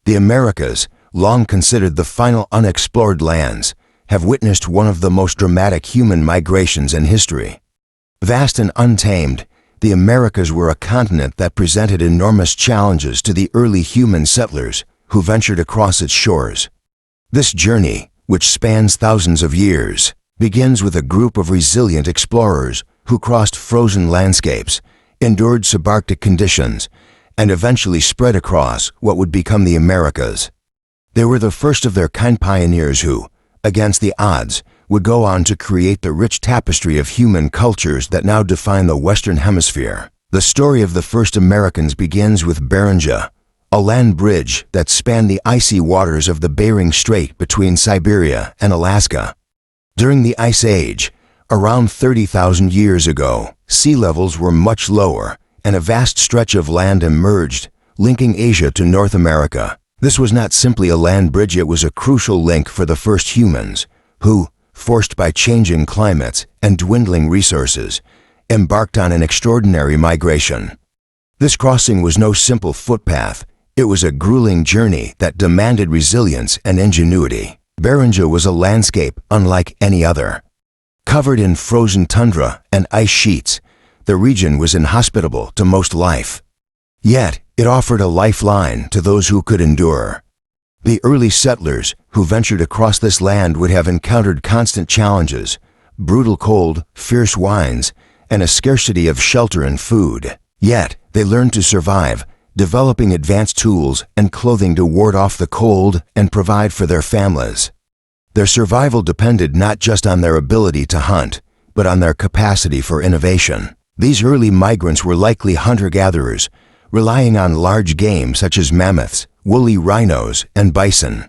The Americas, long considered the final unexplored lands, have witnessed one of the most dramatic human migrations in history. Vast and untamed, the Americas were a continent that presented enormous challenges to the early human settlers who ventured across its shores. This journey, which spans thousands of years, begins with a group of resilient explorers who crossed frozen landscapes, endured subarctic conditions, and eventually spread across what would become the Americas. They were the first of their kind pioneers who, against the odds, would go on to create the rich tapestry of human cultures that now define the Western Hemisphere. The story of the first Americans begins with Bering, a land bridge that spanned the icy waters of the Bering Strait between Siberia and Alaska. During the Ice Age, around 30,000 years ago, sea levels were much lower, and a vast stretch of land emerged, linking Asia to North America. This was not simply a land bridge, it was a crucial link for the first humans, who, forced by changing climates and dwindling resources, embarked on an extraordinary migration. This crossing was no simple footpath, it was a grueling journey that demanded resilience and ingenuity. Bering was a landscape unlike any other. Covered in frozen tundra and ice sheets, the region was inhospitable to most life. Yet, it offered a lifeline to those who could endure. The early settlers who ventured across this land would have encountered constant challenges, brutal cold, fierce winds, and a scarcity of shelter and food. Yet, they learned to survive, developing advanced tools and clothing to ward off the cold and provide for their families. Their survival depended not just on their ability to hunt, but on their capacity for innovation. These early migrants were likely hunter-gatherers, relying on large game such as mammoths, woolly rhinos, and bison.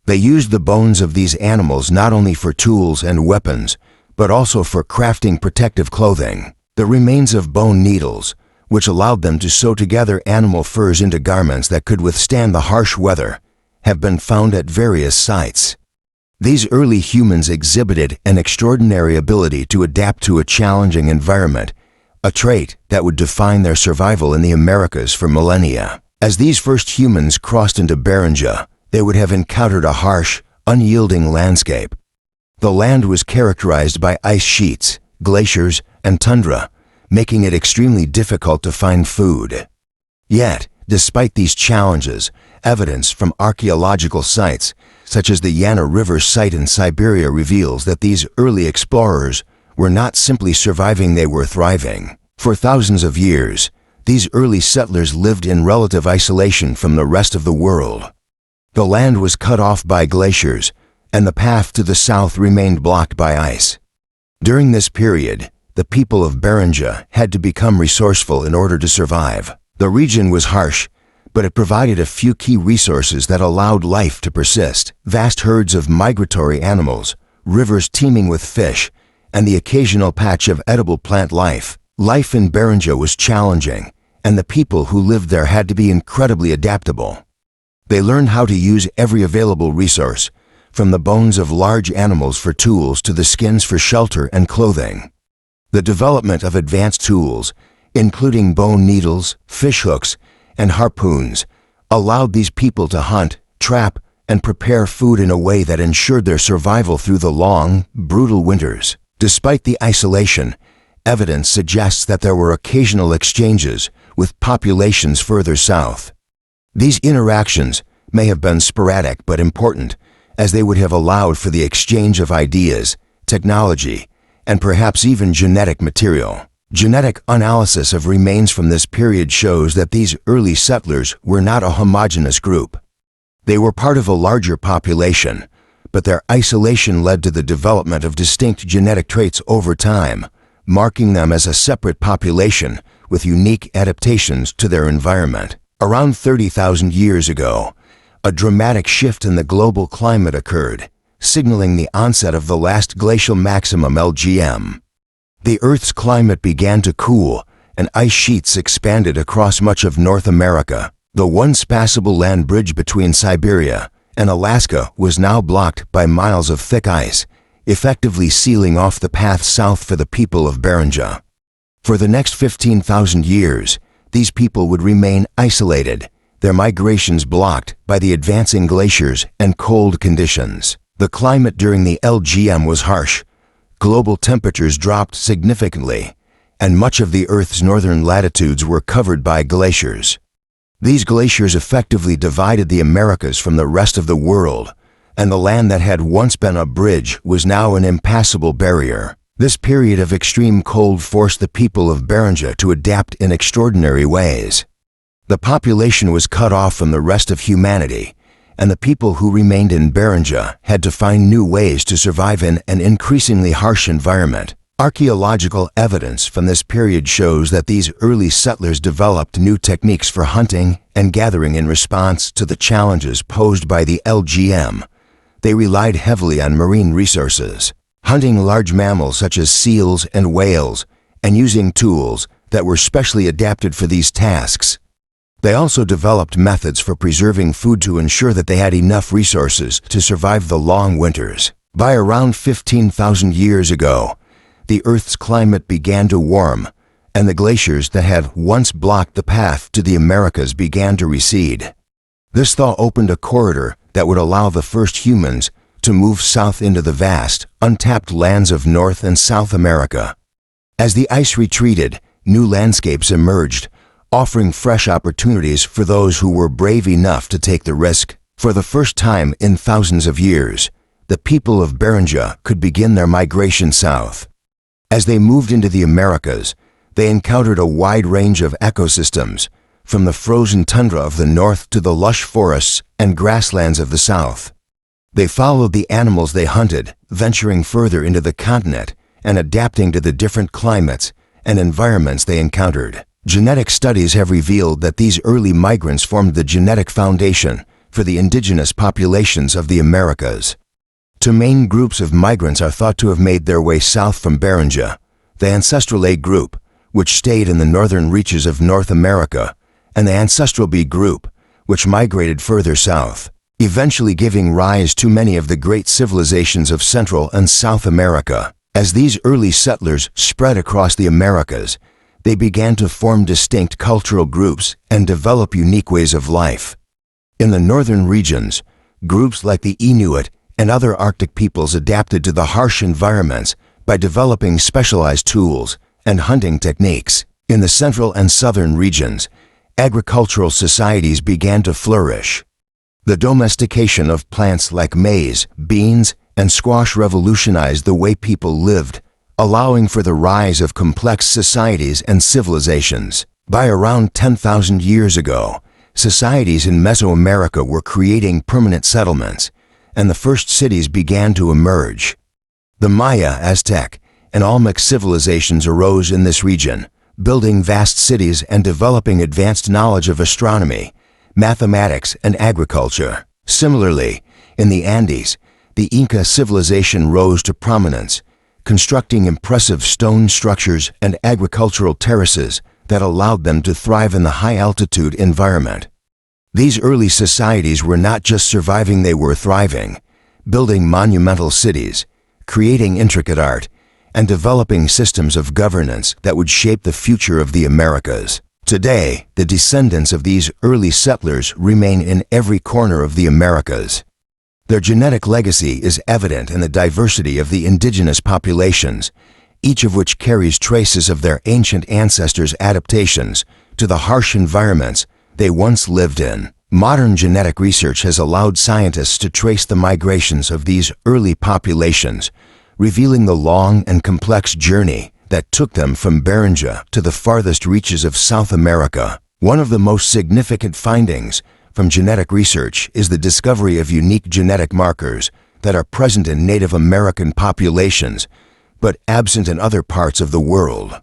They used the bones of these animals not only for tools and weapons, but also for crafting protective clothing. The remains of bone needles, which allowed them to sew together animal furs into garments that could withstand the harsh weather, have been found at various sites. These early humans exhibited an extraordinary ability to adapt to a challenging environment, a trait that would define their survival in the Americas for millennia. As these first humans crossed into Bering, they would have encountered a harsh, unyielding landscape. The land was characterized by ice sheets, glaciers, and tundra, making it extremely difficult to find food. Yet, despite these challenges, evidence from archaeological sites, such as the Yana River site in Siberia, reveals that these early explorers were not simply surviving, they were thriving. For thousands of years, these early settlers lived in relative isolation from the rest of the world. The land was cut off by glaciers, and the path to the south remained blocked by ice. During this period, the people of Bering had to become resourceful in order to survive. The region was harsh, but it provided a few key resources that allowed life to persist. Vast herds of migratory animals, rivers teeming with fish, and the occasional patch of edible plant life. Life in Bering was challenging, and the people who lived there had to be incredibly adaptable. They learned how to use every available resource, from the bones of large animals for tools to the skins for shelter and clothing. The development of advanced tools, including bone needles, fish hooks, and harpoons, allowed these people to hunt, trap, and prepare food in a way that ensured their survival through the long, brutal winters. Despite the isolation, evidence suggests that there were occasional exchanges with populations further south. These interactions may have been sporadic but important, as they would have allowed for the exchange of ideas, technology, and perhaps even genetic material. Genetic analysis of remains from this period shows that these early settlers were not a homogeneous group. They were part of a larger population, but their isolation led to the development of distinct genetic traits over time, marking them as a separate population with unique adaptations to their environment. Around 30,000 years ago, a dramatic shift in the global climate occurred, signaling the onset of the last glacial maximum LGM. The Earth's climate began to cool, and ice sheets expanded across much of North America. The once passable land bridge between Siberia and Alaska was now blocked by miles of thick ice, effectively sealing off the path south for the people of Bering. For the next 15,000 years, these people would remain isolated, their migrations blocked by the advancing glaciers and cold conditions. The climate during the LGM was harsh. Global temperatures dropped significantly, and much of the Earth's northern latitudes were covered by glaciers. These glaciers effectively divided the Americas from the rest of the world, and the land that had once been a bridge was now an impassable barrier. This period of extreme cold forced the people of Beringia to adapt in extraordinary ways. The population was cut off from the rest of humanity, and the people who remained in Beringia had to find new ways to survive in an increasingly harsh environment. Archaeological evidence from this period shows that these early settlers developed new techniques for hunting and gathering in response to the challenges posed by the LGM. They relied heavily on marine resources, hunting large mammals such as seals and whales, and using tools that were specially adapted for these tasks. They also developed methods for preserving food to ensure that they had enough resources to survive the long winters. By around 15,000 years ago, the Earth's climate began to warm, and the glaciers that had once blocked the path to the Americas began to recede. This thaw opened a corridor that would allow the first humans to move south into the vast, untapped lands of North and South America. As the ice retreated, new landscapes emerged, offering fresh opportunities for those who were brave enough to take the risk. For the first time in thousands of years, the people of Beringia could begin their migration south. As they moved into the Americas, they encountered a wide range of ecosystems, from the frozen tundra of the north to the lush forests and grasslands of the south. They followed the animals they hunted, venturing further into the continent and adapting to the different climates and environments they encountered. Genetic studies have revealed that these early migrants formed the genetic foundation for the indigenous populations of the Americas. Two main groups of migrants are thought to have made their way south from Beringia: the Ancestral A group, which stayed in the northern reaches of North America, and the Ancestral B group, which migrated further south, eventually giving rise to many of the great civilizations of Central and South America. As these early settlers spread across the Americas, they began to form distinct cultural groups and develop unique ways of life. In the northern regions, groups like the Inuit and other Arctic peoples adapted to the harsh environments by developing specialized tools and hunting techniques. In the central and southern regions, agricultural societies began to flourish. The domestication of plants like maize, beans, and squash revolutionized the way people lived, allowing for the rise of complex societies and civilizations. By around 10,000 years ago, societies in Mesoamerica were creating permanent settlements, and the first cities began to emerge. The Maya, Aztec, and Olmec civilizations arose in this region, building vast cities and developing advanced knowledge of astronomy, mathematics, and agriculture. Similarly, in the Andes, the Inca civilization rose to prominence, constructing impressive stone structures and agricultural terraces that allowed them to thrive in the high-altitude environment. These early societies were not just surviving, they were thriving, building monumental cities, creating intricate art, and developing systems of governance that would shape the future of the Americas. Today, the descendants of these early settlers remain in every corner of the Americas. Their genetic legacy is evident in the diversity of the indigenous populations, each of which carries traces of their ancient ancestors' adaptations to the harsh environments they once lived in. Modern genetic research has allowed scientists to trace the migrations of these early populations, revealing the long and complex journey that took them from Beringia to the farthest reaches of South America. One of the most significant findings from genetic research is the discovery of unique genetic markers that are present in Native American populations, but absent in other parts of the world.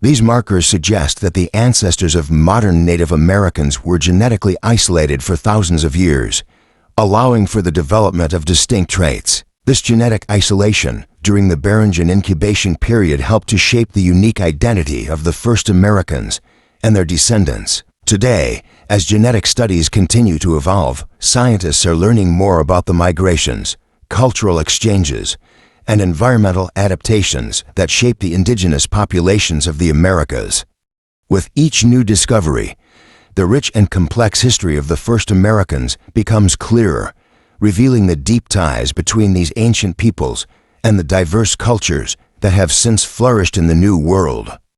These markers suggest that the ancestors of modern Native Americans were genetically isolated for thousands of years, allowing for the development of distinct traits. This genetic isolation during the Beringian incubation period helped to shape the unique identity of the first Americans and their descendants. Today, as genetic studies continue to evolve, scientists are learning more about the migrations, cultural exchanges, and environmental adaptations that shape the indigenous populations of the Americas. With each new discovery, the rich and complex history of the first Americans becomes clearer, revealing the deep ties between these ancient peoples and the diverse cultures that have since flourished in the New World.